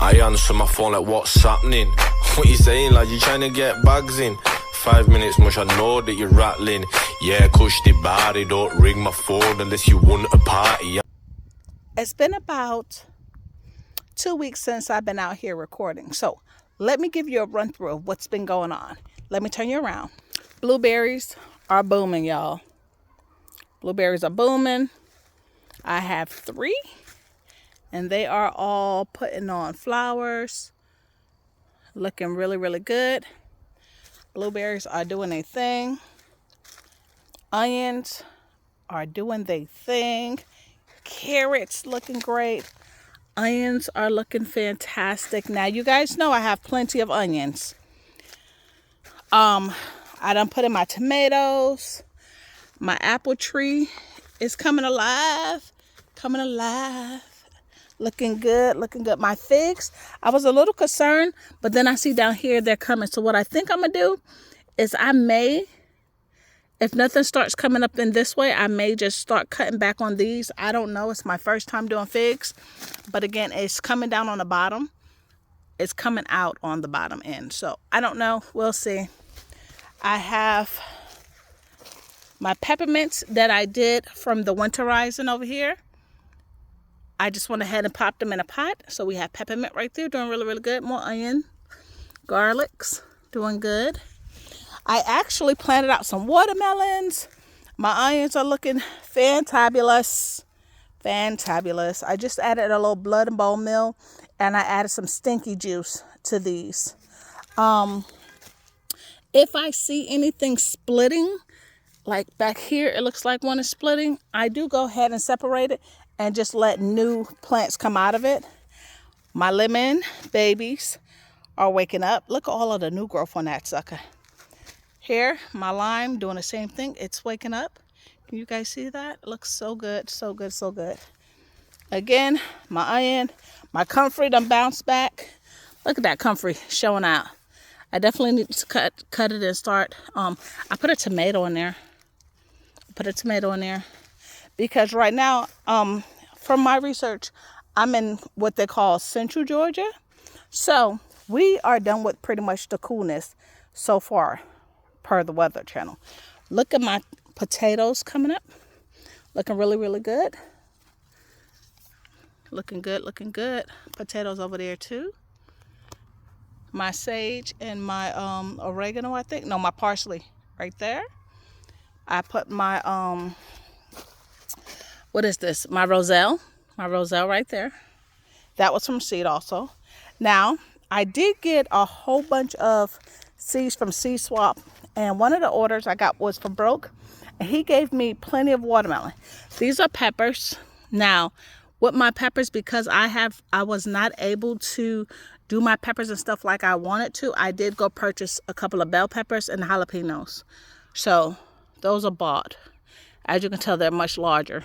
I answer my phone like, what's happening? What you saying, like, you trying to get bags in? 5 minutes much, I know that you're rattling. Yeah, kush the body, don't ring my phone unless you want a party. It's been about 2 weeks since I've been out here recording. So let me give you a run through of what's been going on. Let me turn you around. Blueberries are booming, y'all. Blueberries are booming. I have 3. And they are all putting on flowers. Looking really, really good. Blueberries are doing their thing. Onions are doing their thing. Carrots looking great. Onions are looking fantastic. Now, you guys know I have plenty of onions. I done put in my tomatoes. My apple tree is coming alive. Coming alive. Looking good, looking good. My figs, I was a little concerned, but then I see down here they're coming. So what I think I'm going to do is I may, if nothing starts coming up in this way, I may just start cutting back on these. I don't know. It's my first time doing figs. But again, it's coming down on the bottom. It's coming out on the bottom end. So I don't know. We'll see. I have my peppermints that I did from the winterizing over here. I just went ahead and popped them in a pot. So we have peppermint right there doing really, really good. More onion, garlics, doing good. I actually planted out some watermelons. My onions are looking fantabulous. Fantabulous. I just added a little blood and bone meal and I added some stinky juice to these. If I see anything splitting, like back here, it looks like one is splitting, I do go ahead and separate it and just let new plants come out of it. My lemon babies are waking up. Look at all of the new growth on that sucker. Here, my lime doing the same thing. It's waking up. Can you guys see that? It looks so good, so good, so good. Again, my onion, my comfrey done bounced back. Look at that comfrey showing out. I definitely need to cut it and start. I put a tomato in there. Because right now, from my research, I'm in what they call Central Georgia. So we are done with pretty much the coolness so far, per the Weather Channel. Look at my potatoes coming up. Looking really, really good. Looking good, looking good. Potatoes over there too. My sage and my oregano, I think. No, my parsley right there. I put my what is this? My roselle right there. That was from seed also. Now, I did get a whole bunch of seeds from Seed Swap, and one of the orders I got was from Broke, and he gave me plenty of watermelon. These are peppers. Now, with my peppers, because I was not able to do my peppers and stuff like I wanted to, I did go purchase a couple of bell peppers and jalapenos. So, those are bought. As you can tell, they're much larger.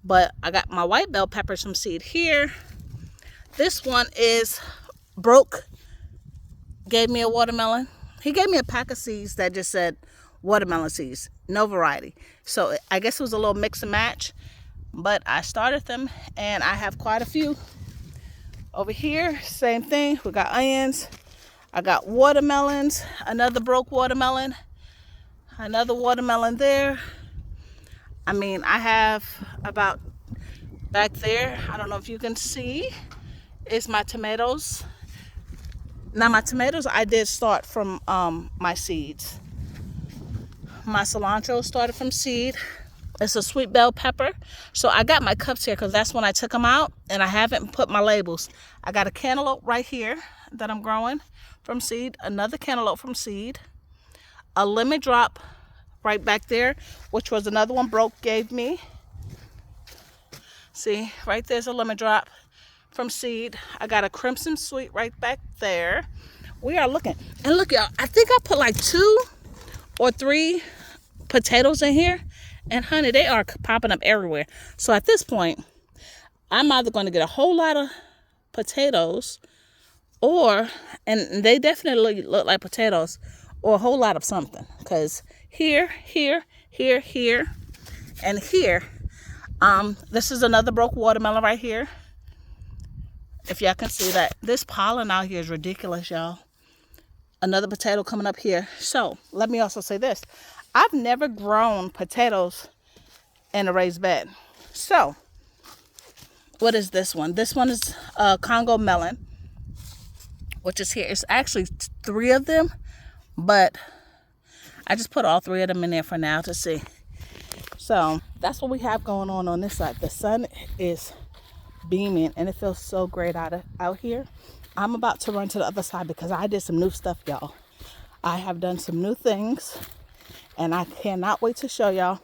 But I got my white bell peppers from seed here. This one is Broke. Gave me a watermelon. He gave me a pack of seeds that just said watermelon seeds. No variety. So I guess it was a little mix and match. But I started them and I have quite a few. Over here, same thing. We got onions. I got watermelons. Another Broke watermelon. Another watermelon there. I mean, I have about back there, I don't know if you can see, is my tomatoes. Now, my tomatoes, I did start from my seeds. My cilantro started from seed. It's a sweet bell pepper. So I got my cups here because that's when I took them out, and I haven't put my labels. I got a cantaloupe right here that I'm growing from seed. Another cantaloupe from seed. A lemon drop right back there, which was another one Broke gave me. See, right there's a lemon drop from seed. I got a crimson sweet right back there. We are looking. And look, y'all, I think I put like 2 or 3 potatoes in here. And honey, they are popping up everywhere. So at this point, I'm either going to get a whole lot of potatoes or, and they definitely look like potatoes, or a whole lot of something. Because here, and here, this is another Broke watermelon right here. If y'all can see that. This pollen out here is ridiculous, y'all. Another potato coming up here. So let me also say this. I've never grown potatoes in a raised bed. So what is this one? This one is Congo melon, which is here. It's actually 3 of them, but I just put all 3 of them in there for now to see. So that's what we have going on this side. The sun is beaming and it feels so great out here. I'm about to run to the other side because I did some new stuff, y'all. I have done some new things and I cannot wait to show y'all.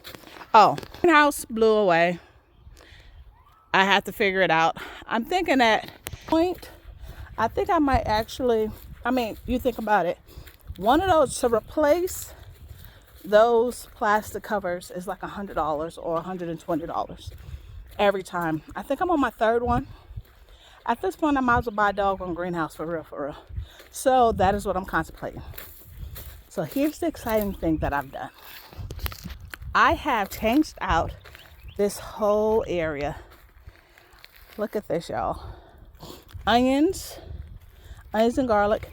Oh, greenhouse blew away. I have to figure it out. I'm thinking at point, I think I might actually, I mean, you think about it. One of those to replace those plastic covers is like $100 or $120 every time. I think I'm on my 3rd one. At this point, I might as well buy a doggone greenhouse for real. So that is what I'm contemplating. So here's the exciting thing that I've done. I have changed out this whole area. Look at this, y'all. Onions and garlic.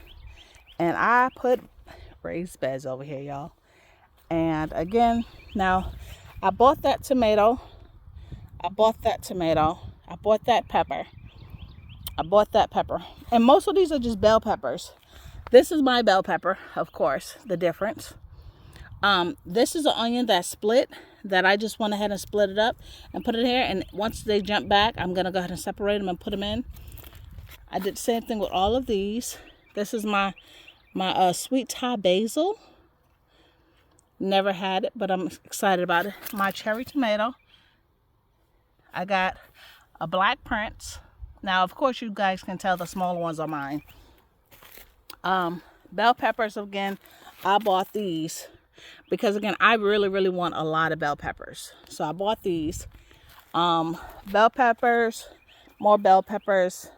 And I put raised beds over here, y'all. And again, now I bought that tomato. I bought that pepper. And most of these are just bell peppers. This is my bell pepper, of course, the difference. This is an onion that's split, that I just went ahead and split it up and put it here. And once they jump back, I'm going to go ahead and separate them and put them in. I did the same thing with all of these. This is my sweet Thai basil. Never had it, but I'm excited about it. My cherry tomato. I got a black prince. Now, of course, you guys can tell the smaller ones are mine. Bell peppers, again, I bought these because, again, I really want a lot of bell peppers. So I bought these. Bell peppers, more bell peppers.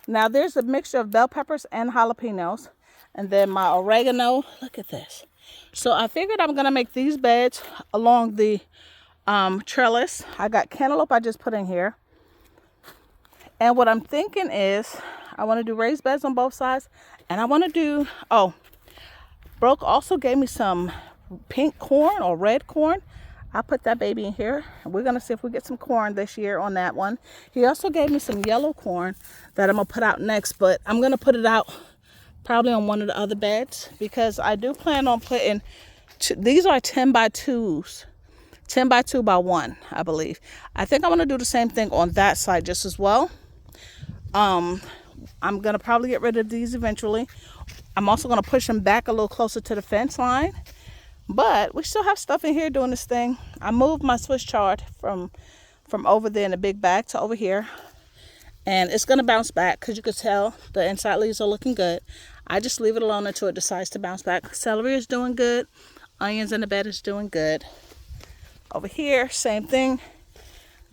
Now, there's a mixture of bell peppers and jalapenos. And then my oregano. Look at this. So I figured I'm going to make these beds along the trellis. I got cantaloupe I just put in here. And what I'm thinking is I want to do raised beds on both sides. And I want to do, Broke also gave me some pink corn or red corn. I put that baby in here. And we're going to see if we get some corn this year on that one. He also gave me some yellow corn that I'm going to put out next. But I'm going to put it out probably on one of the other beds because I do plan on putting, these are 10 by 2s. 10 by 2 by 1, I believe. I think I'm going to do the same thing on that side just as well. I'm going to probably get rid of these eventually. I'm also going to push them back a little closer to the fence line. But we still have stuff in here doing this thing. I moved my Swiss chard from over there in the big bag to over here. And it's going to bounce back because you can tell the inside leaves are looking good. I just leave it alone until it decides to bounce back. Celery is doing good. Onions in the bed is doing good. Over here, same thing.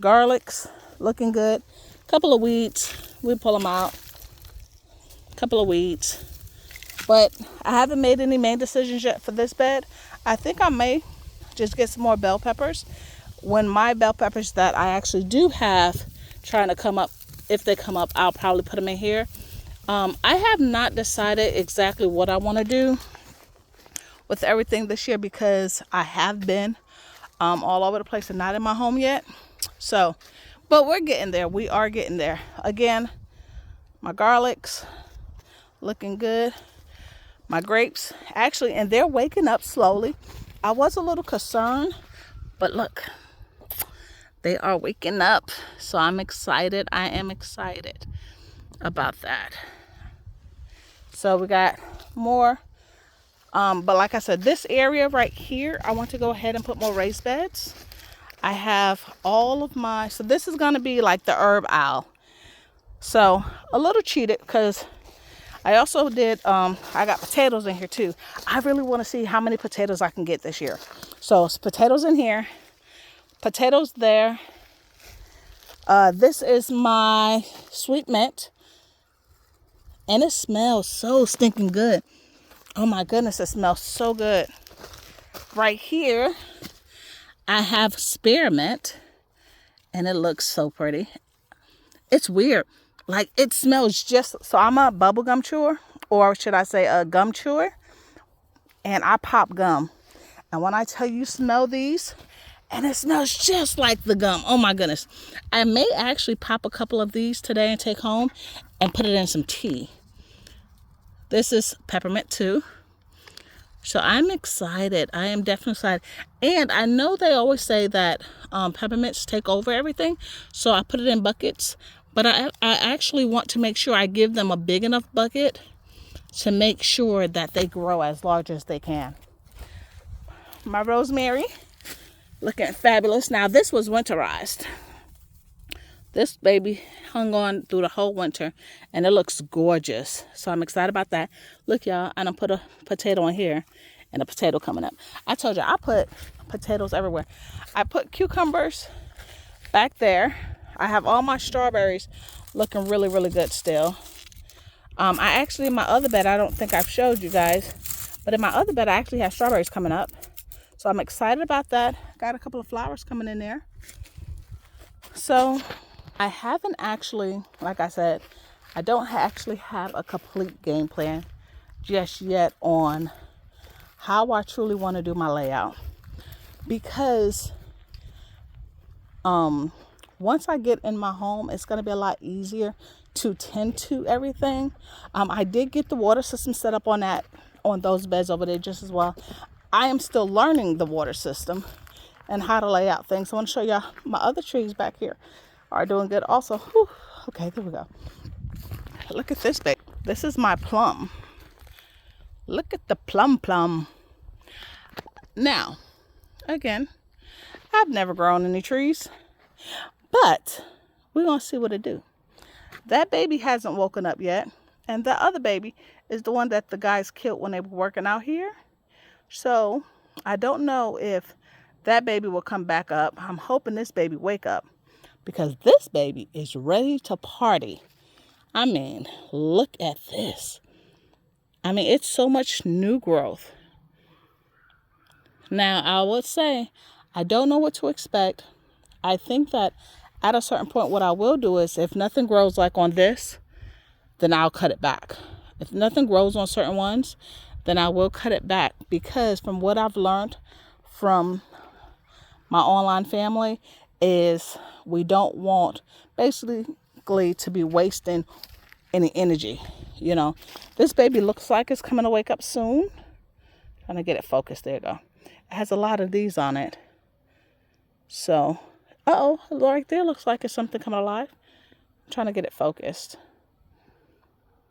Garlics, looking good. Couple of weeds, we pull them out. Couple of weeds. But I haven't made any main decisions yet for this bed. I think I may just get some more bell peppers. When my bell peppers that I actually do have trying to come up, if they come up, I'll probably put them in here. I have not decided exactly what I want to do with everything this year because I have been all over the place and not in my home yet. So, but we're getting there. We are getting there. Again, my garlics looking good. My grapes actually, and they're waking up slowly. I was a little concerned, but look, they are waking up. So I'm excited. I am excited about that. So we got more. But like I said, this area right here, I want to go ahead and put more raised beds. I have all of my, so this is going to be like the herb aisle. So a little cheated because I also did, I got potatoes in here too. I really want to see how many potatoes I can get this year. So it's potatoes in here, potatoes there. This is my sweet mint. And it smells so stinking good. Oh my goodness, it smells so good. Right here, I have spearmint. And it looks so pretty. It's weird. Like, it smells just, so I'm a bubble gum chewer, or should I say a gum chewer, and I pop gum. And when I tell you, smell these, and it smells just like the gum. Oh my goodness. I may actually pop a couple of these today and take home and put it in some tea. This is peppermint too. So I'm excited. I am definitely excited. And I know they always say that peppermints take over everything. So I put it in buckets. But I actually want to make sure I give them a big enough bucket to make sure that they grow as large as they can. My rosemary, looking fabulous. Now this was winterized. This baby hung on through the whole winter and it looks gorgeous. So I'm excited about that. Look, y'all, I done put a potato in here and a potato coming up. I told you I put potatoes everywhere. I put cucumbers back there. I have all my strawberries looking really, really good still. I actually, in my other bed, I don't think I've showed you guys, but in my other bed, I actually have strawberries coming up. So I'm excited about that. Got a couple of flowers coming in there. So I haven't actually, like I said, I don't actually have a complete game plan just yet on how I truly want to do my layout. Because once I get in my home, it's going to be a lot easier to tend to everything. I did get the water system set up on those beds over there just as well. I am still learning the water system and how to lay out things. I want to show y'all my other trees back here are doing good also. Whew. Okay, there we go. Look at this baby. This is my plum. Look at the plum. Now, again, I've never grown any trees, but we're going to see what it do. That baby hasn't woken up yet. And the other baby is the one that the guys killed when they were working out here. So I don't know if that baby will come back up. I'm hoping this baby wake up because this baby is ready to party. I mean, look at this. I mean, it's so much new growth. Now, I would say I don't know what to expect. I think that at a certain point, what I will do is if nothing grows like on this, then I'll cut it back. If nothing grows on certain ones, then I will cut it back, because from what I've learned from my online family is we don't want basically to be wasting any energy. You know, this baby looks like it's coming to wake up soon. Trying to get it focused. There you go. It has a lot of these on it. So, right there looks like it's something coming alive. I'm trying to get it focused.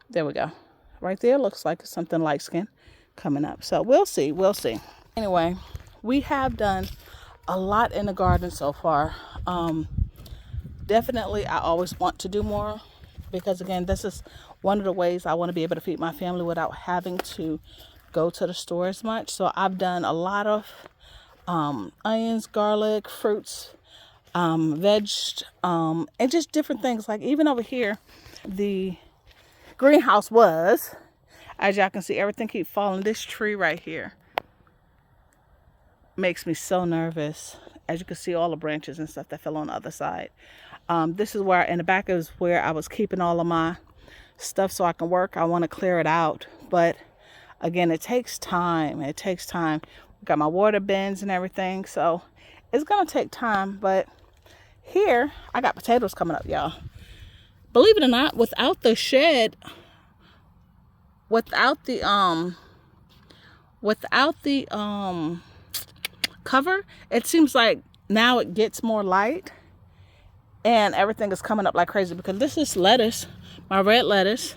There we go. Right there looks like it's something light skin coming up. So we'll see. Anyway, we have done a lot in the garden so far. Definitely, I always want to do more because, again, this is one of the ways I want to be able to feed my family without having to go to the store as much. So I've done a lot of onions, garlic, fruits, veg, and just different things. Like even over here, the greenhouse was, as y'all can see, everything keep falling. This tree right here makes me so nervous. As you can see, all the branches and stuff that fell on the other side. This is where, in the back is where I was keeping all of my stuff so I can work. I want to clear it out, but again, it takes time. We got my water bins and everything, so it's gonna take time. But here I got potatoes coming up, y'all. Believe it or not, without the shed, without the cover, it seems like now it gets more light and everything is coming up like crazy, because this is lettuce, my red lettuce,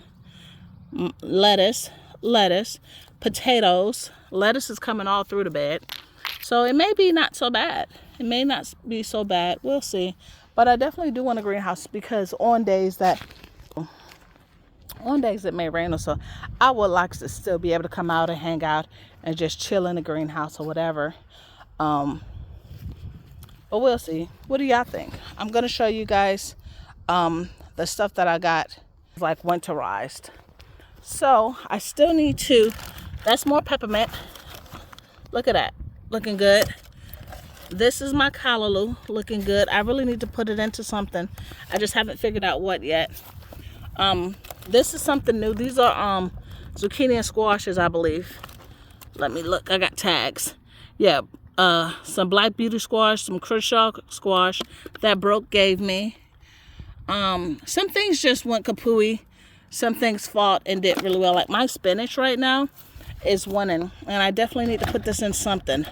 potatoes. Lettuce is coming all through the bed. So it may be not so bad. It may not be so bad. We'll see. But I definitely do want a greenhouse, because on days it may rain or so, I would like to still be able to come out and hang out and just chill in the greenhouse or whatever. But we'll see. What do y'all think? I'm going to show you guys the stuff that I got like winterized. So I still need to, that's more peppermint. Look at that, looking good. This is my callaloo, looking good. I really need to put it into something. I just haven't figured out what yet. This is something new. These are zucchini and squashes, I believe. Let me look. I got tags. Yeah, some black beauty squash, some Kershaw squash that Broke gave me. Some things just went kapooey. Some things fought and did really well. Like my spinach right now is winning, and I definitely need to put this in something.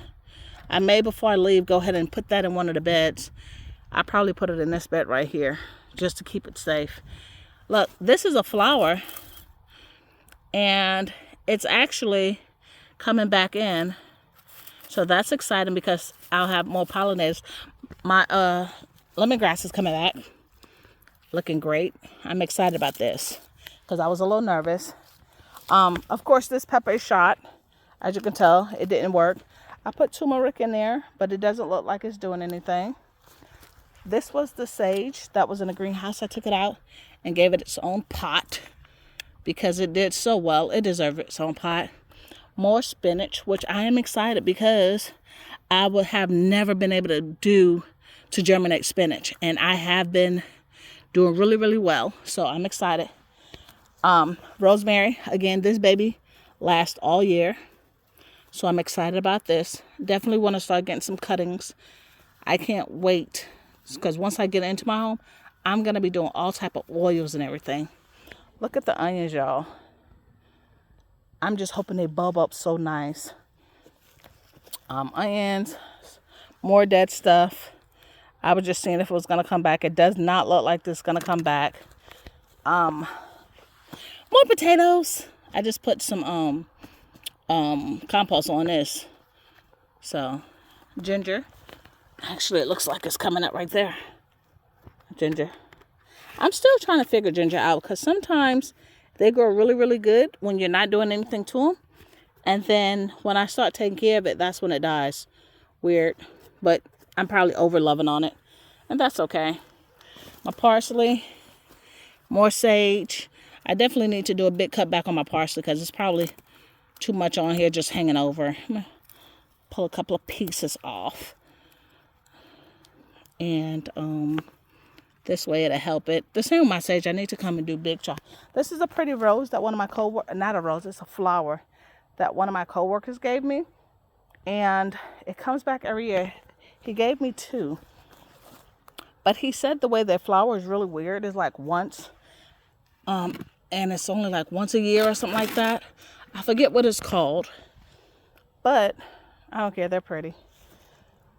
I may, before I leave, go ahead and put that in one of the beds. I probably put it in this bed right here just to keep it safe. Look, this is a flower, and it's actually coming back in. So that's exciting because I'll have more pollinators. My lemongrass is coming back. Looking great. I'm excited about this because I was a little nervous. Of course, this pepper is shot. As you can tell, it didn't work. I put turmeric in there, but it doesn't look like it's doing anything. This was the sage that was in the greenhouse. I took it out and gave it its own pot because it did so well. It deserved its own pot. More spinach, which I am excited because I would have never been able to germinate spinach. And I have been doing really, really well. So I'm excited. Rosemary, again, this baby lasts all year. So I'm excited about this. Definitely want to start getting some cuttings. I can't wait because once I get into my home, I'm going to be doing all type of oils and everything. Look at the onions, y'all. I'm just hoping they bulb up so nice. Onions, more dead stuff. I was just seeing if it was going to come back. It does not look like this is going to come back. More potatoes. I just put some compost on this. So, ginger. Actually, it looks like it's coming up right there. Ginger. I'm still trying to figure ginger out because sometimes they grow really, really good when you're not doing anything to them. And then when I start taking care of it, that's when it dies. Weird. But I'm probably over loving on it. And that's okay. My parsley. More sage. I definitely need to do a big cut back on my parsley because it's probably too much on here just hanging over. I'm going to pull a couple of pieces off. And this way it'll help it. The same with my sage. I need to come and do big chop. This is a pretty rose that one of my co-workers, not a rose, it's a flower that one of my co-workers gave me. And it comes back every year. He gave me 2. But he said the way that flower is really weird is like once. And it's only like once a year or something like that. I forget what it's called. But I don't care. They're pretty.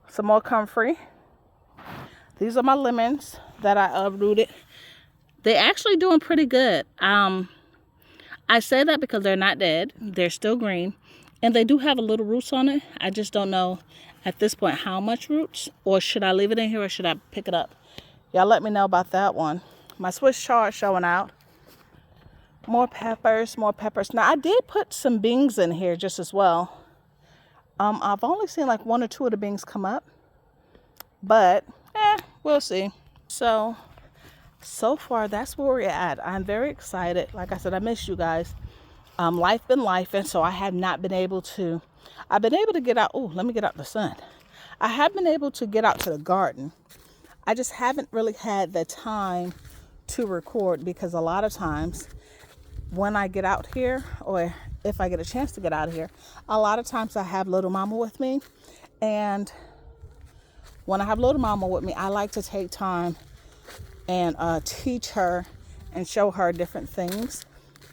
Some more comfrey. These are my lemons that I uprooted. They're actually doing pretty good. I say that because they're not dead. They're still green. And they do have a little roots on it. I just don't know at this point how much roots. Or should I leave it in here or should I pick it up? Y'all let me know about that one. My Swiss chard showing out. More peppers, more peppers. Now, I did put some beans in here just as well. I've only seen like 1 or 2 of the beans come up. But, we'll see. So far, that's where we're at. I'm very excited. Like I said, I miss you guys. Life been life, and so I have not been able to. I've been able to get out. Oh, let me get out the sun. I have been able to get out to the garden. I just haven't really had the time to record because a lot of times when I get out here, or if I get a chance to get out of here, a lot of times I have little mama with me. And when I have little mama with me, I like to take time and teach her and show her different things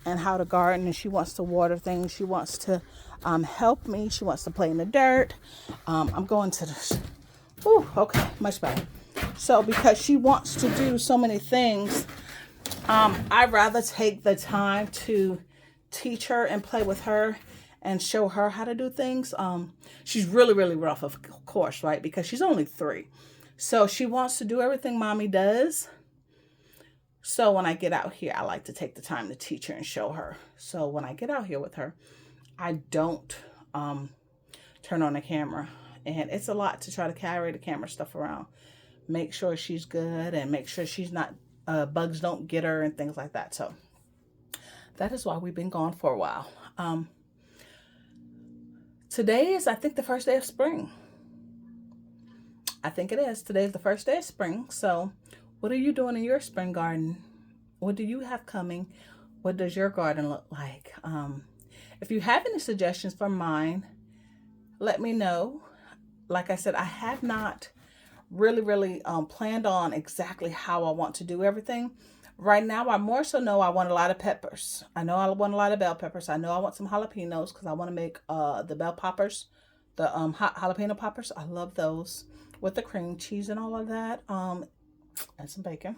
and how to garden. And she wants to water things. She wants to help me. She wants to play in the dirt. I'm going to the... Ooh, okay, much better. So because she wants to do so many things, I'd rather take the time to teach her and play with her and show her how to do things. She's really, really rough, of course, right? Because she's only 3. So she wants to do everything mommy does. So when I get out here, I like to take the time to teach her and show her. So when I get out here with her, I don't turn on the camera. And it's a lot to try to carry the camera stuff around. Make sure she's good and make sure she's not, bugs don't get her and things like that. So that is why we've been gone for a while. Today is, I think, the first day of spring. I think it is. Today is the first day of spring. So what are you doing in your spring garden? What do you have coming? What does your garden look like? If you have any suggestions for mine, let me know. Like I said, I have not really planned on exactly how I want to do everything. Right now, I more so know I want a lot of peppers. I know I want a lot of bell peppers. I know I want some jalapenos because I want to make the bell poppers, the hot jalapeno poppers. I love those with the cream cheese and all of that. And some bacon.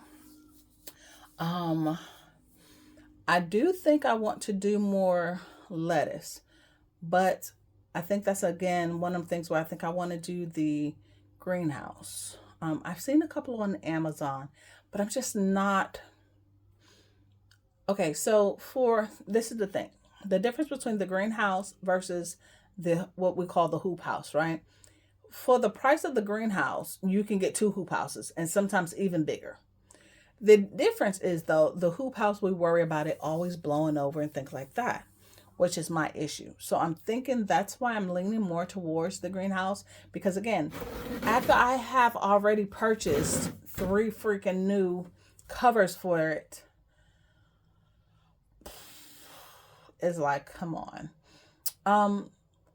Um, I do think I want to do more lettuce, but I think that's again one of the things where I think I want to do the greenhouse. I've seen a couple on Amazon, but I'm just not okay. So for this is the thing, the difference between the greenhouse versus the what we call the hoop house, right? For the price of the greenhouse, you can get two hoop houses and sometimes even bigger. The difference is though the hoop house we worry about it always blowing over and things like that, which is my issue. So I'm thinking that's why I'm leaning more towards the greenhouse because again, after I have already purchased three freaking new covers for it, it's like, come on. Um,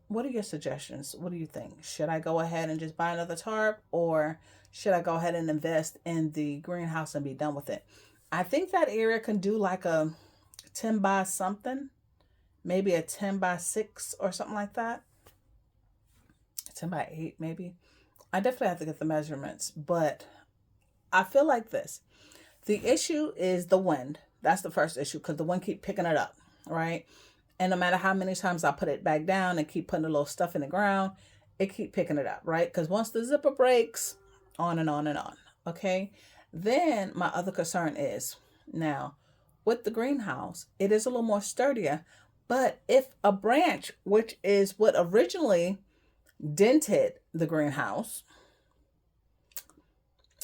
what are your suggestions? What do you think? Should I go ahead and just buy another tarp or should I go ahead and invest in the greenhouse and be done with it? I think that area can do like a 10 by something, maybe a 10 by 6 or something like that. 10 by 8, maybe. I definitely have to get the measurements, but I feel like this. The issue is the wind. That's the first issue because the wind keep picking it up, right? And no matter how many times I put it back down and keep putting a little stuff in the ground, it keep picking it up, right? Because once the zipper breaks, on and on and on. Okay. Then my other concern is now with the greenhouse, it is a little more sturdier. But if a branch, which is what originally dented the greenhouse,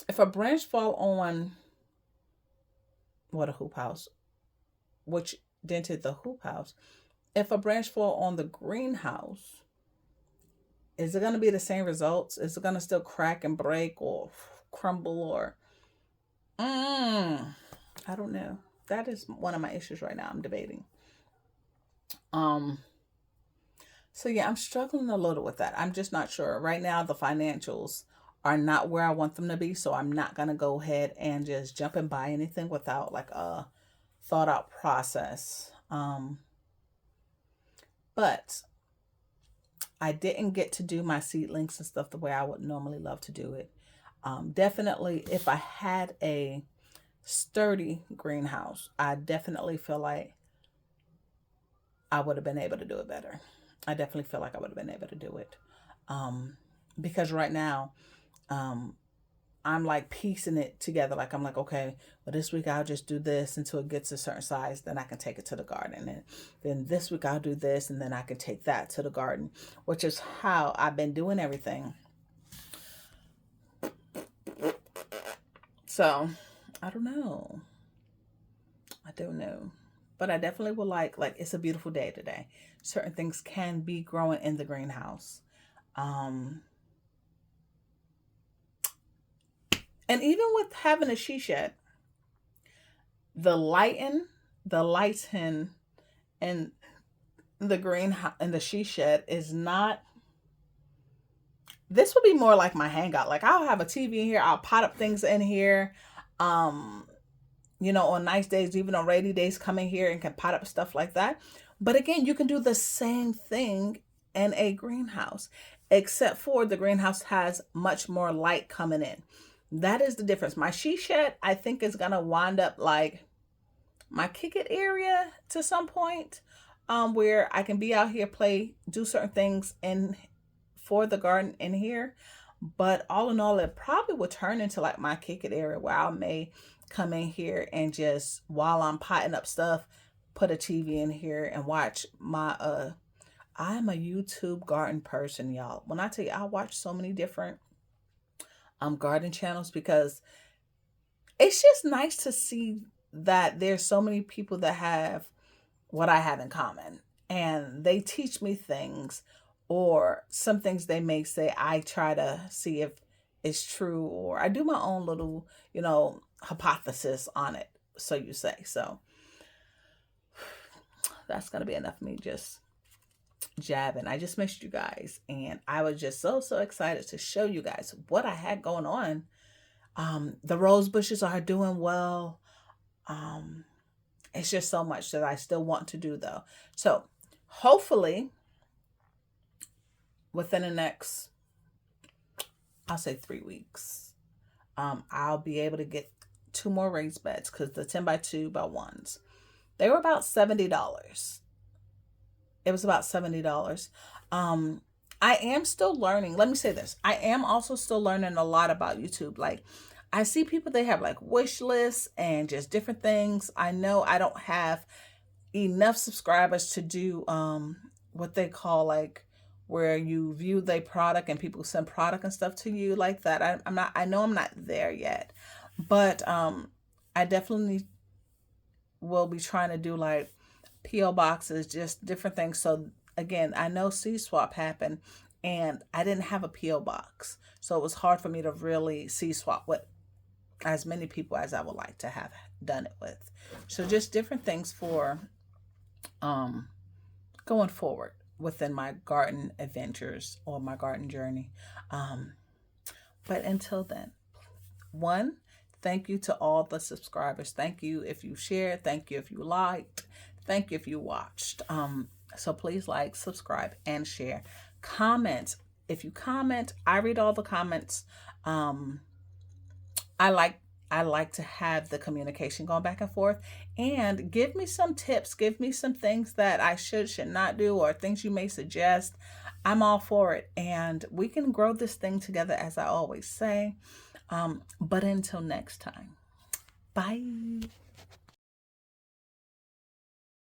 if a branch fall on what a hoop house, which dented the hoop house, if a branch fall on the greenhouse, is it going to be the same results? Is it going to still crack and break or crumble or I don't know. That is one of my issues right now. I'm debating. Um so yeah, I'm struggling a little with that. I'm just not sure. Right now the financials are not where I want them to be, so I'm not going to go ahead and just jump and buy anything without like a thought out process. But I didn't get to do my seedlings and stuff the way I would normally love to do it. Definitely, if I had a sturdy greenhouse, I definitely feel like I would have been able to do it better. I definitely feel like I would have been able to do it. Um, because right now, um, I'm like piecing it together. Like I'm like, okay, well this week I'll just do this until it gets a certain size, then I can take it to the garden. And then this week I'll do this and then I can take that to the garden, which is how I've been doing everything. So I don't know. I don't know. But I definitely would like it's a beautiful day today. Certain things can be growing in the greenhouse. Um and even with having a she shed, the lighting, the lighting in the greenhouse and the she shed is not, this would be more like my hangout. Like I'll have a TV in here, I'll pot up things in here. Um, on nice days, even on rainy days, come in here and can pot up stuff like that. But again, you can do the same thing in a greenhouse, except for the greenhouse has much more light coming in. That is the difference. My she shed, I think, is gonna wind up like my kick it area to some point, where I can be out here, play, do certain things in for the garden in here. But all in all, it probably would turn into like my kick it area where I may come in here and just while I'm potting up stuff, put a TV in here and watch my I'm a YouTube garden person, y'all. When I tell you I watch so many different garden channels because it's just nice to see that there's so many people that have what I have in common and they teach me things or some things they may say I try to see if it's true or I do my own little, hypothesis on it. so you say. So that's going to be enough of me just jabbing. I just missed you guys, and I was just so excited to show you guys what I had going on. The rose bushes are doing well. It's just so much that I still want to do though. So hopefully within the next, I'll say 3 weeks, I'll be able to get 2 more raised beds, because the 10 by 2 by 1s, they were about $70. It was about $70. I am still learning. Let me say this. I am also still learning a lot about YouTube. Like, I see people, they have like wish lists and just different things. I know I don't have enough subscribers to do what they call, like, where you view the product and people send product and stuff to you like that. I know I'm not there yet, but I definitely will be trying to do like PO boxes, just different things. So again, I know C-swap happened and I didn't have a PO box, so it was hard for me to really C-swap with as many people as I would like to have done it with. So just different things for going forward within my garden adventures or my garden journey. But until then, one, thank you to all the subscribers. Thank you if you shared. Thank you if you liked. Thank you if you watched. So please like, subscribe, and share. Comment. If you comment, I read all the comments. I like to have the communication going back and forth, and give me some tips. Give me some things that I should not do, or things you may suggest. I'm all for it, and we can grow this thing together, as I always say. But until next time, bye.